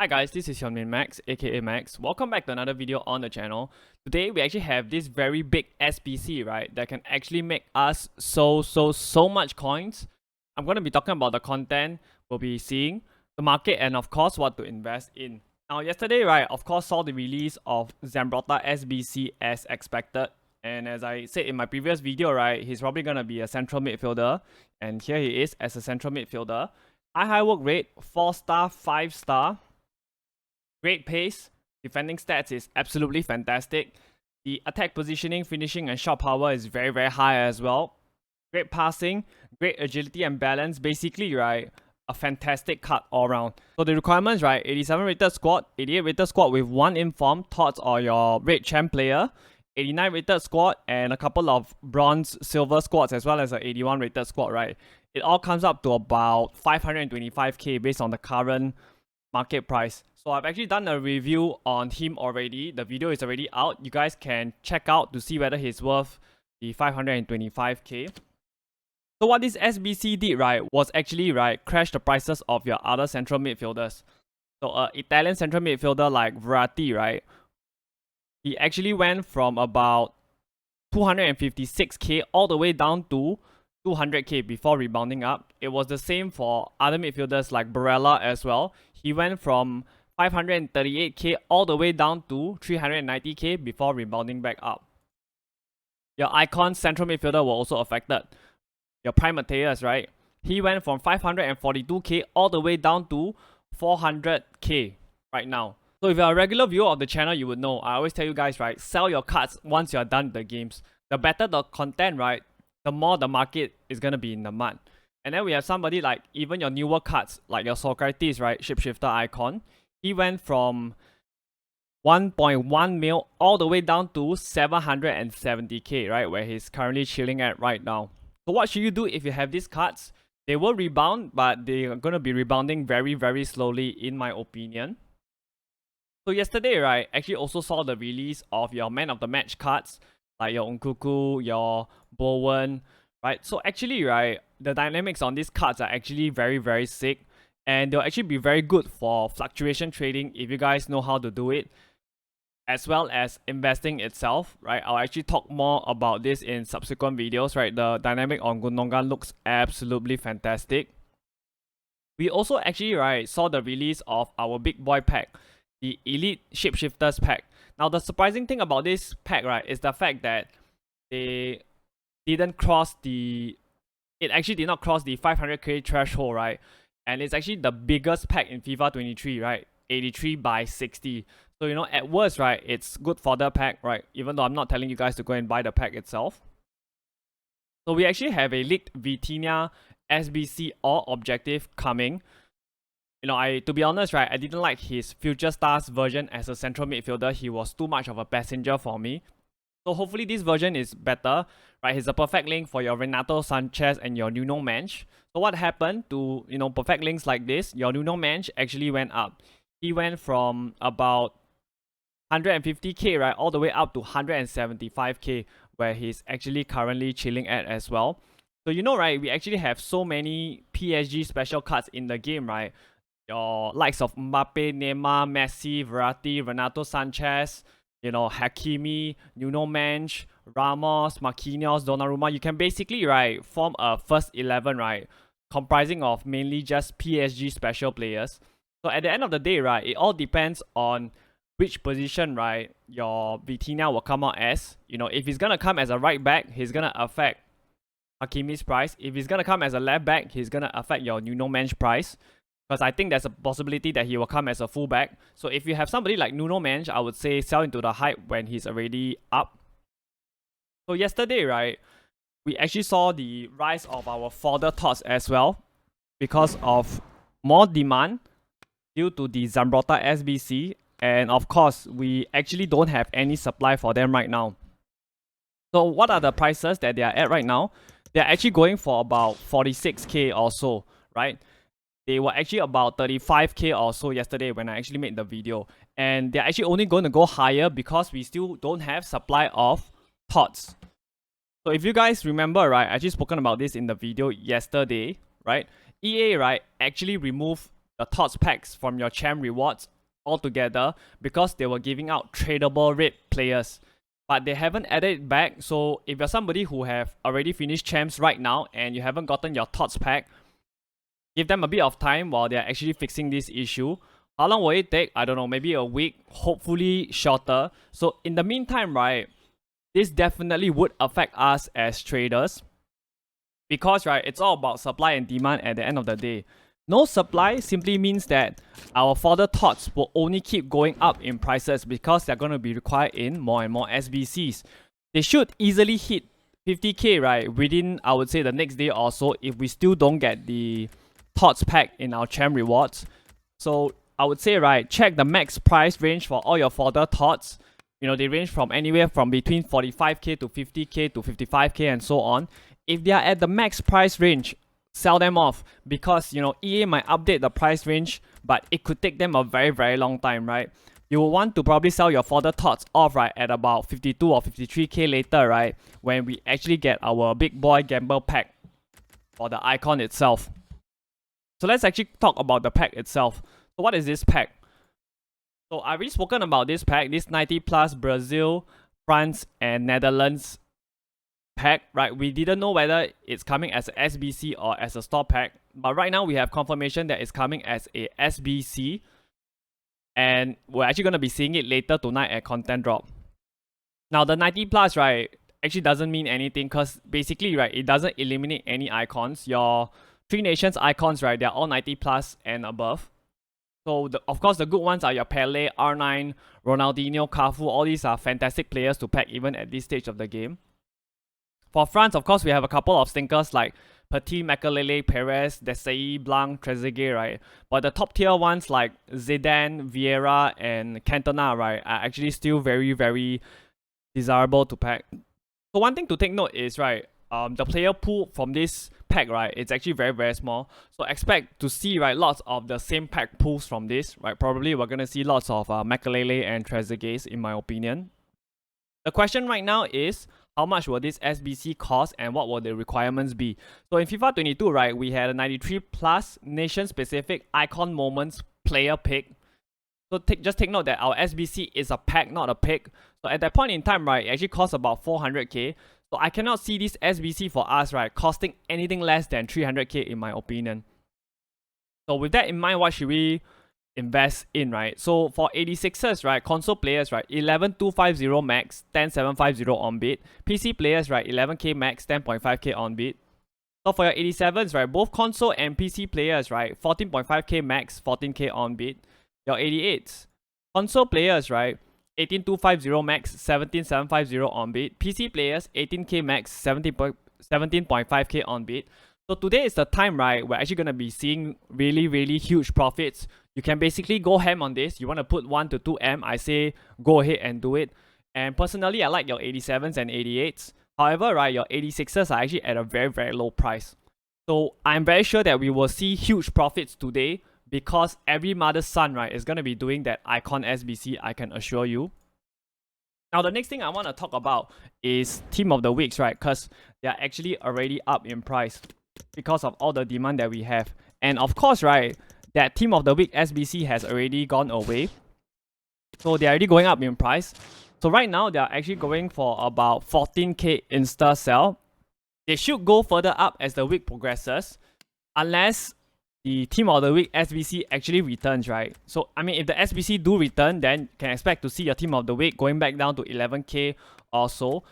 Hi guys, this is Hyunmin Max, aka Max. Welcome back to another video on the channel. Today we actually have this very big SBC, right, that can actually make us so much coins. I'm going to be talking about the content we'll be seeing, the market, and of course what to invest in. Now yesterday, right, of course saw the release of Zambrotta SBC as expected. And as I said in my previous video, right, he's probably going to be a central midfielder. And here he is as a central midfielder. High work rate, 4-star, 5-star. Great pace, defending stats is absolutely fantastic. The attack positioning, finishing, and shot power is very high as well. Great passing, great agility and balance. Basically, right, a fantastic card all around. So the requirements, right, 87 rated squad, 88 rated squad with 1 inform, thoughts or your red champ player, 89 rated squad, and a couple of bronze, silver squads as well as a 81 rated squad, right. It all comes up to about 525k based on the current market price. So I've actually done a review on him already. The video is already out. You guys can check out to see whether he's worth the 525k. So what this SBC did, right, was actually, right, crash the prices of your other central midfielders. So Italian central midfielder like Verratti, right, he actually went from about 256k all the way down to 200k before rebounding up. It was the same for other midfielders like Barella as well. He went from 538k all the way down to 390k before rebounding back up. Your icon central midfielder were also affected. Your Prime Mateus, right? He went from 542k all the way down to 400k right now. So if you're a regular viewer of the channel, you would know. I always tell you guys, right? Sell your cards once you're done with the games. The better the content, right? The more the market is going to be in the mud. And then we have somebody like even your newer cards, like your Socrates, right? Shapeshifter icon. He went from 1.1 mil all the way down to 770k, right? Where he's currently chilling at right now. So what should you do if you have these cards? They will rebound, but they're going to be rebounding very slowly in my opinion. So yesterday, right, actually also saw the release of your man of the match cards, like your Nkuku, your Bowen, right? So actually, right, the dynamics on these cards are actually very sick. And they'll actually be very good for fluctuation trading if you guys know how to do it, as well as investing itself, right? I'll actually talk more about this in subsequent videos, right? The dynamic on Gundogan looks absolutely fantastic. We also actually, right, saw the release of our big boy pack, the Elite Shapeshifters pack. Now, the surprising thing about this pack, right, is the fact that they didn't cross the... It actually did not cross the 500k threshold, right? And it's actually the biggest pack in FIFA 23, right? 83 by 60. So, you know, at worst, right, it's good for the pack, right? Even though I'm not telling you guys to go and buy the pack itself. So we actually have a leaked Vitinha SBC or objective coming. You know, to be honest, right, I didn't like his Future Stars version as a central midfielder. He was too much of a passenger for me. So hopefully this version is better, right? He's a perfect link for your Renato Sanchez and your Nuno Mensch. So what happened to, you know, perfect links like this? Your Nuno Mensch actually went up. He went from about 150k, right, all the way up to 175k, where he's actually currently chilling at as well. So you know, right, we actually have so many PSG special cards in the game, right? Your likes of Mbappe, Neymar, Messi, Verratti, Renato Sanchez, you know, Hakimi, Nuno Mensch, Ramos, Marquinhos, Donnarumma. You can basically, right, form a first 11, right, comprising of mainly just PSG special players. So at the end of the day, right, it all depends on which position, right, your Vitinha will come out as. You know, if he's gonna come as a right back, he's gonna affect Hakimi's price. If he's gonna come as a left back, he's gonna affect your Nuno Mensch price. Because I think there's a possibility that he will come as a fullback. So if you have somebody like Nuno Mensch, I would say sell into the hype when he's already up. So yesterday, right, we actually saw the rise of our fodder thoughts as well, because of more demand due to the Zambrotta SBC. And of course, we actually don't have any supply for them right now. So what are the prices that they are at right now? They're actually going for about 46k or so, right? They were actually about 35k or so yesterday when I actually made the video. And they're actually only going to go higher because we still don't have supply of thoughts. So if you guys remember, right, I actually spoken about this in the video yesterday, right? EA, right, actually removed the TOTS packs from your champ rewards altogether because they were giving out tradable red players. But they haven't added it back, so if you're somebody who have already finished champs right now and you haven't gotten your TOTS pack, give them a bit of time while they're actually fixing this issue. How long will it take? I don't know, maybe a week, hopefully shorter. So in the meantime, right, this definitely would affect us as traders because, right, it's all about supply and demand at the end of the day. No supply simply means that our fodder TOTS will only keep going up in prices because they're going to be required in more and more SBCs. They should easily hit 50k, right, within, I would say, the next day or so if we still don't get the TOTS pack in our champ rewards. So I would say, right, check the max price range for all your fodder TOTS. You know, they range from anywhere from between 45k to 50k to 55k and so on. If they are at the max price range, sell them off because, you know, EA might update the price range, but it could take them a very, very long time, right? You will want to probably sell your fodder TOTS off, right, at about 52 or 53k later, right, when we actually get our big boy gamble pack for the icon itself. So let's actually talk about the pack itself. So what is this pack? So I've already spoken about this pack, this 90 plus Brazil, France, and Netherlands pack, right? We didn't know whether it's coming as a SBC or as a store pack, but right now we have confirmation that it's coming as a SBC, and we're actually going to be seeing it later tonight at content drop. Now the 90 plus, right, actually doesn't mean anything because basically, right, it doesn't eliminate any icons. Your Three Nations icons, right, they're all 90 plus and above. So of course the good ones are your Pele, R9, Ronaldinho, Cafu. All these are fantastic players to pack even at this stage of the game. For France, of course, we have a couple of stinkers like Petit, Makelele, Perez, Desailly, Blanc, Trezeguet, right? But the top tier ones like Zidane, Vieira, and Cantona, right, are actually still very, very desirable to pack. So one thing to take note is, right, the player pool from this pack, right, it's actually very, very small. So expect to see, right, lots of the same pack pools from this, right? Probably we're going to see lots of Makelele and Trezeguet, in my opinion. The question right now is, how much will this SBC cost and what will the requirements be? So in FIFA 22, right, we had a 93 plus nation-specific icon moments player pick. So just take note that our SBC is a pack, not a pick. So at that point in time, right, it actually costs about 400k. So I cannot see this SBC for us, right, costing anything less than 300k in my opinion. So with that in mind, what should we invest in, right? So for 86ers, right, console players, right, 11,250 max, 10,750 on bid. PC players, right, 11k max, 10.5k on bid. So for your 87s, right, both console and PC players, right, 14.5k max, 14k on bid. Your 88s, console players, right, 18,250 max, 17,750 on bid. PC players, 18k max, 17.5k on bid. So today is the time, right, we're actually going to be seeing really, really huge profits. You can basically go ham on this. You want to put 1 to 2M, I say go ahead and do it. And personally, I like your 87s and 88s. However, right, your 86s are actually at a very, very low price. So I'm very sure that we will see huge profits today because every mother's son, right, is going to be doing that icon SBC, I can assure you. Now, the next thing I want to talk about is Team of the Weeks, right, because they are actually already up in price because of all the demand that we have. And of course, right, that Team of the Week SBC has already gone away. So they're already going up in price. So right now, they're actually going for about 14k insta sell. They should go further up as the week progresses, unless the Team of the Week SBC actually returns, right? So, I mean, if the SBC do return, then you can expect to see your Team of the Week going back down to 11k or so.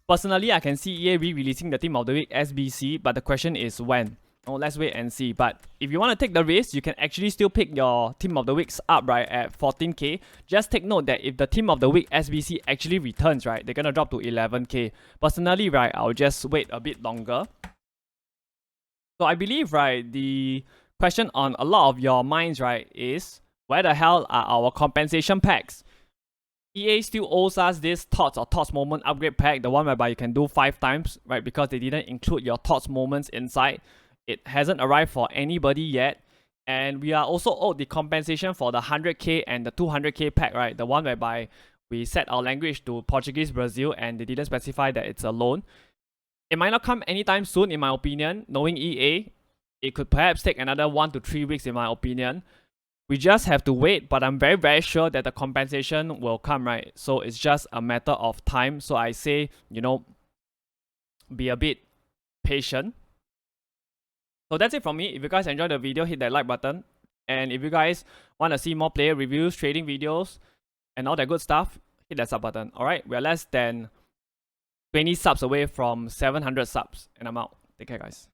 Personally, I can see EA re-releasing the Team of the Week SBC, but the question is when. Oh, let's wait and see. But if you want to take the risk, you can actually still pick your Team of the Weeks up, right, at 14k. Just take note that if the Team of the Week SBC actually returns, right, they're going to drop to 11k. Personally, right, I'll just wait a bit longer. So I believe, right, the question on a lot of your minds, right, is where the hell are our compensation packs? EA still owes us this TOTS or TOTS moment upgrade pack, the one whereby you can do 5 times, right, because they didn't include your TOTS moments inside. It hasn't arrived for anybody yet. And we are also owed the compensation for the 100k and the 200k pack, right, the one whereby we set our language to Portuguese Brazil and they didn't specify that it's a loan. It might not come anytime soon, in my opinion, knowing EA. it could perhaps take another 1 to 3 weeks in my opinion. We just have to wait, but I'm very, very sure that the compensation will come, right? So it's just a matter of time. So I say, you know, be a bit patient. So that's it from me. If you guys enjoyed the video, hit that like button. And if you guys want to see more player reviews, trading videos, and all that good stuff, hit that sub button. Alright, we're less than 20 subs away from 700 subs. And I'm out. Take care, guys.